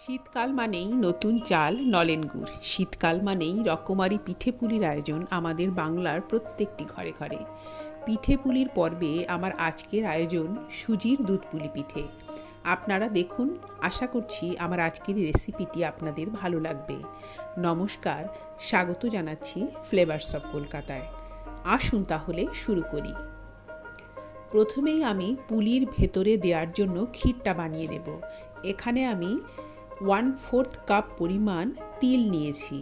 শীতকাল মানেই নতুন চাল নলেন গুড়। শীতকাল মানেই রকমারি পিঠে পুলির আয়োজন আমাদের বাংলার প্রত্যেকটি ঘরে ঘরে। পিঠে পুলির পর্বে আমার আজকের আয়োজন সুজির দুধ পুলি পিঠে। আপনারা দেখুন, আশা করছি আমার আজকের রেসিপিটি আপনাদের ভালো লাগবে। নমস্কার, স্বাগত জানাচ্ছি ফ্লেভারস অফ কলকাতায়। আসুন তাহলে শুরু করি। প্রথমেই আমি পুলির ভেতরে দেওয়ার জন্য ক্ষীরটা বানিয়ে নেব। এখানে আমি 1/4 কাপ পরিমাণ তিল নিয়েছি।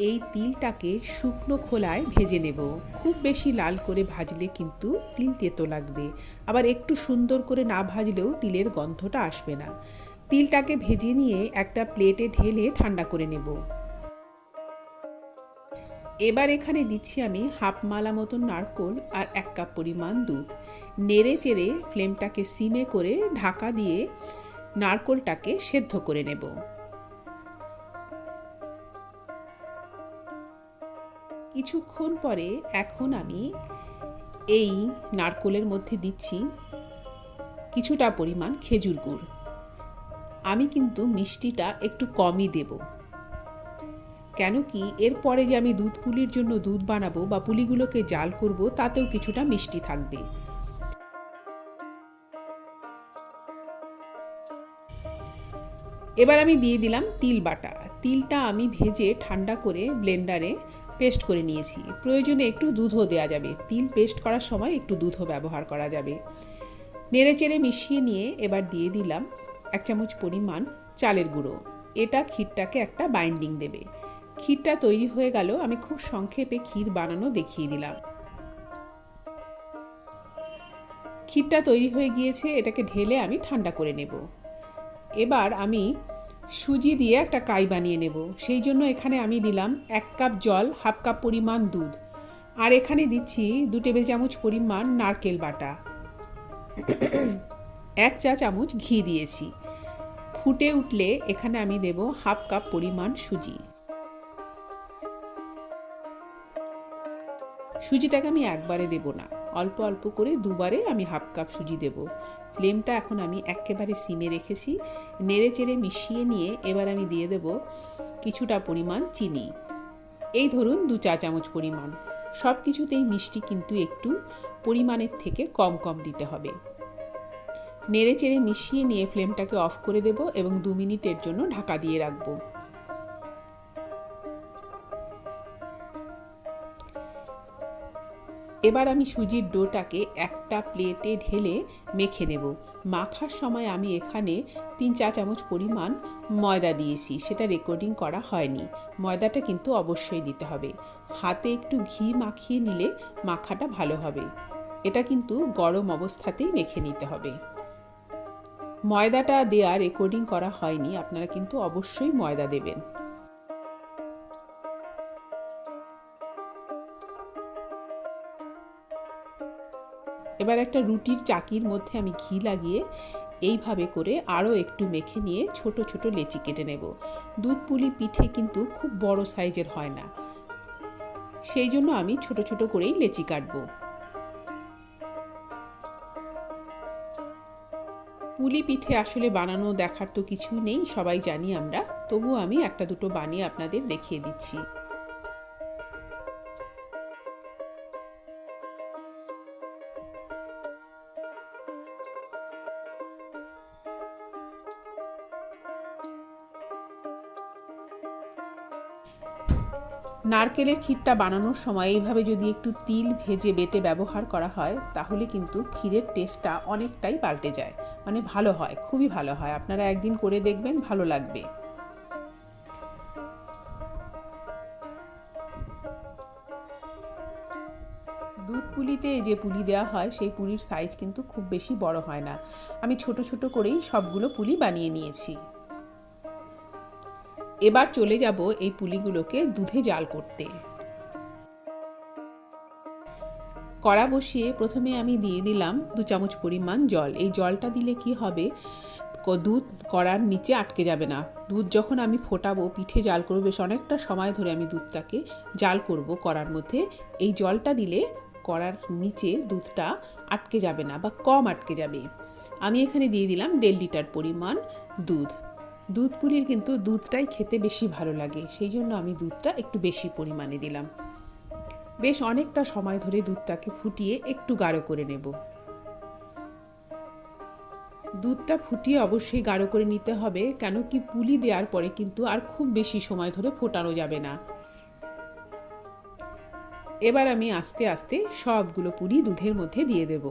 এই তিলটাকে শুকনো খোলায় ভেজে নেব। খুব বেশি লাল করে ভাজলে কিন্তু তিল তেতো লাগবে, আবার একটু সুন্দর করে না ভাজলেও তিলের গন্ধটা আসবে না। তিলটাকে ভেজে নিয়ে একটা প্লেটে ঢেলে ঠান্ডা করে নেব। এবার এখানে দিচ্ছি আমি হাফ মালা মতন নারকোল আর 1 কাপ পরিমাণ দুধ। নেড়ে চেড়ে ফ্লেমটাকে সিমে করে ঢাকা দিয়ে নারকোলটাকে সেদ্ধ করে নেব। কিছুক্ষণ পরে এখন আমি এই নারকোলের মধ্যে দিচ্ছি কিছুটা পরিমাণ খেজুর গুড়। আমি কিন্তু মিষ্টিটা একটু কমই দেব, কেন কি এরপরে যে আমি দুধ পুলির জন্য দুধ বানাবো বা পুলিগুলোকে জাল করব, তাতেও কিছুটা মিষ্টি থাকবে। এবার আমি দিয়ে দিলাম তিল বাটা। তিলটা আমি ভেজে ঠান্ডা করে ব্লেন্ডারে পেস্ট করে নিয়েছি। প্রয়োজনে একটু দুধও দেওয়া যাবে, তিল পেস্ট করার সময় একটু দুধও ব্যবহার করা যাবে। নেড়ে চেড়ে মিশিয়ে নিয়ে এবার দিয়ে দিলাম 1 চামচ পরিমাণ চালের গুঁড়ো। এটা ক্ষীরটাকে একটা বাইন্ডিং দেবে। ক্ষীরটা তৈরি হয়ে গেল। আমি খুব সংক্ষেপে ক্ষীর বানানো দেখিয়ে দিলাম। ক্ষীরটা তৈরি হয়ে গিয়েছে, এটাকে ঢেলে আমি ঠান্ডা করে নেব। এবার আমি সুজি দিয়ে একটা কাই বানিয়ে নেব। সেই জন্য এখানে আমি দিলাম 1 কাপ জল, হাফ কাপ পরিমাণ দুধ, আর এখানে দিচ্ছি 2 টেবিল চামচ পরিমাণ নারকেল বাটা, 1 চা চামচ ঘি দিয়েছি। ফুটে উঠলে এখানে আমি দেব হাফ কাপ পরিমাণ সুজি। সুজিটাকে আমি একবারে দেব না, অল্প অল্প করে দুবারে আমি হাফ কাপ সুজি দেব। ফ্লেমটা এখন আমি একেবারে সিমে রেখেছি। নেড়ে চেড়ে মিশিয়ে নিয়ে এবার আমি দিয়ে দেব কিছুটা পরিমাণ চিনি। এই ধরুন 2 চা চামচ পরিমাণ। সব কিছুতেই মিষ্টি কিন্তু একটু পরিমাণের থেকে কম কম দিতে হবে। নেড়ে চেড়ে মিশিয়ে নিয়ে ফ্লেমটাকে অফ করে দেব এবং 2 মিনিটের জন্য ঢাকা দিয়ে রাখবো। এবার আমি সুজির ডোটাকে একটা প্লেটে ঢেলে মেখে নেব। মাখার সময় আমি এখানে 3 চা চামচ পরিমাণ ময়দা দিয়েছি, সেটা রেকর্ডিং করা হয়নি। ময়দাটা কিন্তু অবশ্যই দিতে হবে। হাতে একটু ঘি মাখিয়ে নিলে মাখাটা ভালো হবে। এটা কিন্তু গরম অবস্থাতেই মেখে নিতে হবে। ময়দাটা দেয়া রেকর্ডিং করা হয়নি, আপনারা কিন্তু অবশ্যই ময়দা দেবেন। এবার একটা রুটির চাকির মধ্যে আমি ঘি লাগিয়ে এইভাবে করে আরও একটু মেখে নিয়ে ছোট ছোট লেচি কেটে নেব। দুধ পুলি পিঠে কিন্তু খুব বড় সাইজের হয় না, সেই জন্য আমি ছোট ছোট করেই লেচি কাটবো। পুলি পিঠে আসলে বানানো দেখার তো কিছুই নেই, সবাই জানি আমরা, তবুও আমি একটা দুটো বানিয়ে আপনাদের দেখিয়ে দিচ্ছি। নারকেলের ক্ষীরটা বানানোর সময় এইভাবে যদি একটু তিল ভেজে বেটে ব্যবহার করা হয়, তাহলে কিন্তু ক্ষীরের টেস্টটা অনেকটাই পাল্টে যায়, মানে ভালো হয়, খুবই ভালো হয়। আপনারা একদিন করে দেখবেন, ভালো লাগবে। দুধ পুলিতে যে পুলি দেওয়া হয়, সেই পুলির সাইজ কিন্তু খুব বেশি বড় হয় না। আমি ছোট ছোট করেই সবগুলো পুলি বানিয়ে নিয়েছি। এবার চলে যাব এই পুলিগুলোকে দুধে জাল করতে। কড়া বসিয়ে প্রথমে আমি দিয়ে দিলাম 2 চামচ পরিমাণ জল। এই জলটা দিলে কি হবে, দুধ কড়ার নিচে আটকে যাবে না। দুধ যখন আমি ফোটাবো, পিঠে জাল করবো, বেশ অনেকটা সময় ধরে আমি দুধটাকে জাল করব কড়ার মধ্যে। এই জলটা দিলে কড়ার নিচে দুধটা আটকে যাবে না বা কম আটকে যাবে। আমি এখানে দিয়ে দিলাম 1.5 লিটার পরিমাণ দুধ। দুধ পুলির কিন্তু দুধটাই খেতে বেশি ভালো লাগে, সেই জন্য আমি দুধটা একটু বেশি পরিমাণে দিলাম। বেশ অনেকটা সময় ধরে দুধটাকে ফুটিয়ে একটু গাঢ় করে নেব। দুধটা ফুটিয়ে অবশ্যই গাঢ় করে নিতে হবে, কেন কি পুলি দেওয়ার পরে কিন্তু আর খুব বেশি সময় ধরে ফোটানো যাবে না। এবার আমি আস্তে আস্তে সবগুলো পুলি দুধের মধ্যে দিয়ে দেব।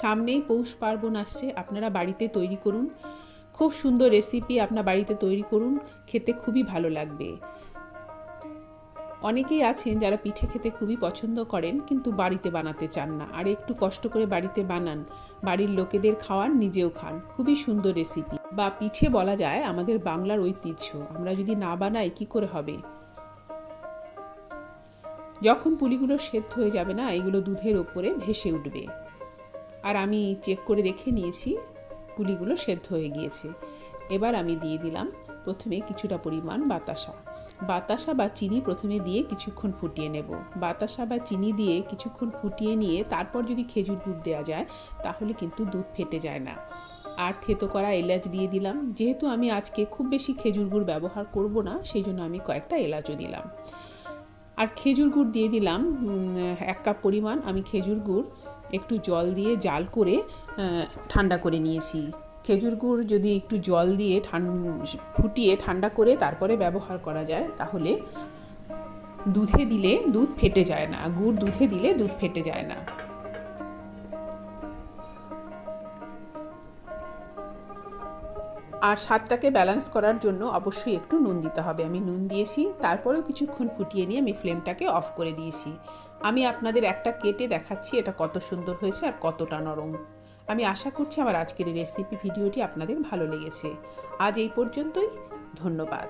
সামনেই পৌষ পার্বণ আসছে, আপনারা বাড়িতে তৈরি করুন। খুব সুন্দর রেসিপি, আপনার বাড়িতে তৈরি করুন, খেতে খুবই ভালো লাগবে। অনেকেই আছেন যারা পিঠে খেতে খুবই পছন্দ করেন কিন্তু বাড়িতে বানাতে চান না, আর একটু কষ্ট করে বাড়িতে বানান, বাড়ির লোকেদের খাওয়ান, নিজেও খান। খুবই সুন্দর রেসিপি বা পিঠে বলা যায় আমাদের বাংলার ঐতিহ্য, আমরা যদি না বানাই কি করে হবে। যখন পুলিগুলো সেদ্ধ হয়ে যাবে না, এগুলো দুধের ওপরে ভেসে উঠবে। আর আমি চেক করে দেখে নিয়েছি পুলিগুলো সেদ্ধ হয়ে গিয়েছে। এবার আমি দিয়ে দিলাম প্রথমে কিছুটা পরিমাণ বাতাসা বা চিনি প্রথমে দিয়ে কিছুক্ষণ ফুটিয়ে নেব। বাতাসা বা চিনি দিয়ে কিছুক্ষণ ফুটিয়ে নিয়ে তারপর যদি খেজুর গুড় দেওয়া যায় তাহলে কিন্তু দুধ ফেটে যায় না। আর থেতো করা এলাচ দিয়ে দিলাম। যেহেতু আমি আজকে খুব বেশি খেজুর গুড় ব্যবহার করব না, সেই জন্য আমি কয়েকটা এলাচও দিলাম। আর খেজুর গুড় দিয়ে দিলাম 1 কাপ পরিমাণ। আমি খেজুর গুড় একটু জল দিয়ে জাল করে ঠান্ডা করে নিয়েছি। খেজুর গুড় যদি একটু জল দিয়ে ফুটিয়ে ঠান্ডা করে তারপরে ব্যবহার করা যায় তাহলে দুধে দিলে দুধ ফেটে যায় না, গুড় দুধে দিলে দুধ ফেটে যায় না। আর স্বাদটাকে ব্যালেন্স করার জন্য অবশ্যই একটু নুন দিতে হবে। আমি নুন দিয়েছি, তারপরেও কিছুক্ষণ ফুটিয়ে নিয়ে আমি ফ্লেমটাকে অফ করে দিয়েছি। আমি আপনাদের একটা কেটে দেখাচ্ছি এটা কত সুন্দর হয়েছে আর কতটা নরম। আমি আশা করছি আমার আজকের এই রেসিপি ভিডিওটি আপনাদের ভালো লেগেছে। আজ এই পর্যন্তই, ধন্যবাদ।